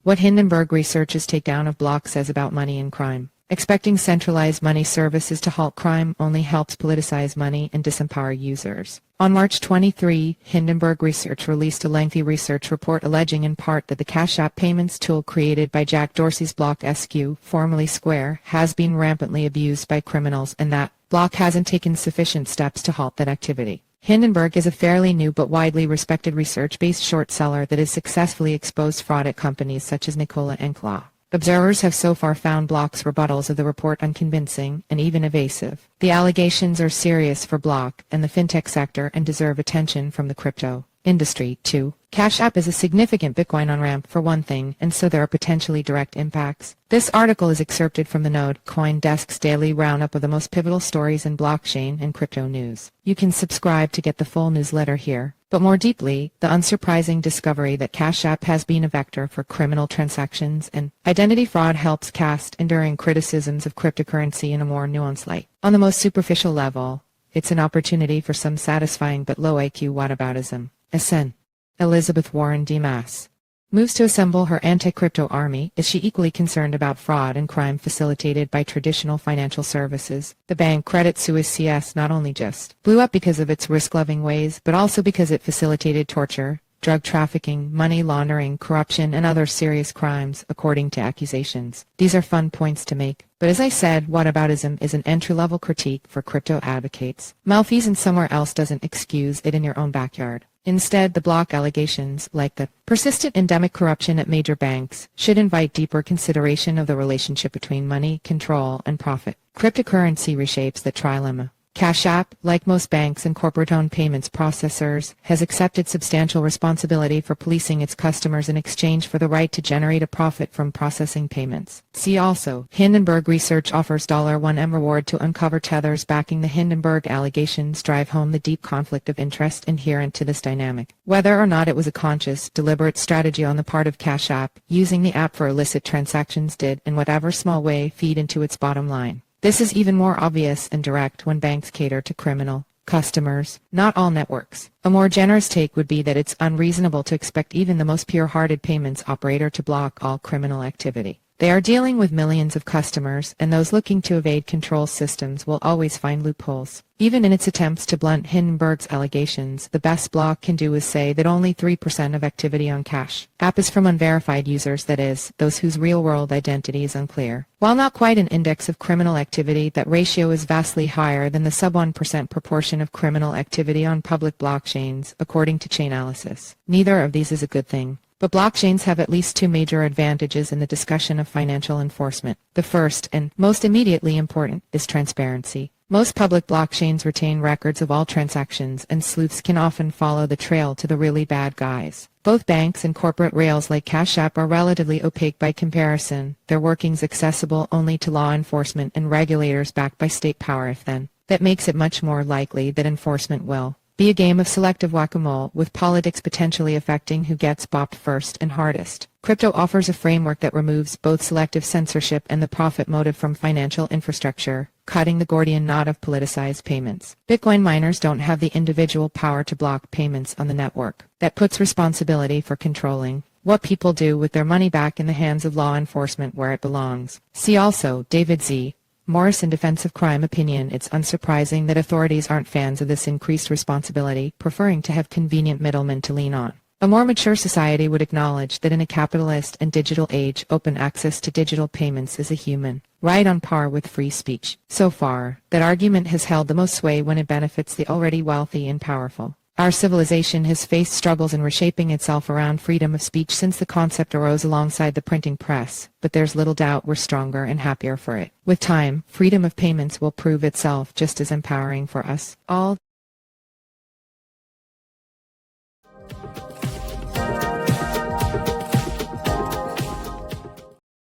What Hindenburg Research's takedown of block says about money and crime. Expecting centralized money services to halt crime only helps politicize money and disempower users. On March 23, Hindenburg Research released a lengthy research report alleging in part that the Cash App payments tool created by Jack Dorsey's Block SQ, formerly Square, has been rampantly abused by criminals and that Block hasn't taken sufficient steps to halt that activity. Hindenburg is a fairly new but widely respected research-based short seller that has successfully exposed fraud at companies such as Nikola and NKLA. Observers have so far found Block's rebuttals of the report unconvincing and even evasive. The allegations are serious for Block and the fintech sector and deserve attention from the crypto industry, too. Cash App is a significant Bitcoin on-ramp for one thing, and so there are potentially direct impacts. This article is excerpted from the Node CoinDesk's daily roundup of the most pivotal stories in blockchain and crypto news. You can subscribe to get the full newsletter here. But more deeply, the unsurprising discovery that Cash App has been a vector for criminal transactions and identity fraud helps cast enduring criticisms of cryptocurrency in a more nuanced light. On the most superficial level, it's an opportunity for some satisfying but low IQ whataboutism. SN. Elizabeth Warren DeMass moves to assemble her anti-crypto army. Is she equally concerned about fraud and crime facilitated by traditional financial services? The bank Credit Suisse CS not only just blew up because of its risk-loving ways, but also because it facilitated torture, drug trafficking, money laundering, corruption, and other serious crimes, according to accusations. These are fun points to make. But as I said, whataboutism is an entry-level critique for crypto advocates. Malfeasance somewhere else doesn't excuse it in your own backyard. Instead, the Block allegations, like the persistent endemic corruption at major banks, should invite deeper consideration of the relationship between money, control, and profit. Cryptocurrency reshapes the trilemma. Cash App, like most banks and corporate-owned payments processors, has accepted substantial responsibility for policing its customers in exchange for the right to generate a profit from processing payments. See also, Hindenburg Research offers $1M reward to uncover tethers backing the Hindenburg allegations drive home the deep conflict of interest inherent to this dynamic. Whether or not it was a conscious, deliberate strategy on the part of Cash App, using the app for illicit transactions did, in whatever small way, feed into its bottom line. This is even more obvious and direct when banks cater to criminal customers, not all networks. A more generous take would be that it's unreasonable to expect even the most pure-hearted payments operator to block all criminal activity. They are dealing with millions of customers, and those looking to evade control systems will always find loopholes. Even in its attempts to blunt Hindenburg's allegations, the best Block can do is say that only 3% of activity on Cash App is from unverified users, that is, those whose real-world identity is unclear. While not quite an index of criminal activity, that ratio is vastly higher than the sub-1% proportion of criminal activity on public blockchains, according to Chainalysis. Neither of these is a good thing. But blockchains have at least two major advantages in the discussion of financial enforcement. The first, and most immediately important, is transparency. Most public blockchains retain records of all transactions, and sleuths can often follow the trail to the really bad guys. Both banks and corporate rails like Cash App are relatively opaque by comparison, their workings accessible only to law enforcement and regulators backed by state power. If then, that makes it much more likely that enforcement will be a game of selective whack-a-mole, with politics potentially affecting who gets bopped first and hardest. Crypto offers a framework that removes both selective censorship and the profit motive from financial infrastructure, cutting the Gordian knot of politicized payments. Bitcoin miners don't have the individual power to block payments on the network. That puts responsibility for controlling what people do with their money back in the hands of law enforcement where it belongs. See also, David Z. Morris in Defense of Crime opinion. It's unsurprising that authorities aren't fans of this increased responsibility, preferring to have convenient middlemen to lean on. A more mature society would acknowledge that in a capitalist and digital age, open access to digital payments is a human right on par with free speech. So far, that argument has held the most sway when it benefits the already wealthy and powerful. Our civilization has faced struggles in reshaping itself around freedom of speech since the concept arose alongside the printing press, but there's little doubt we're stronger and happier for it. With time, freedom of payments will prove itself just as empowering for us all.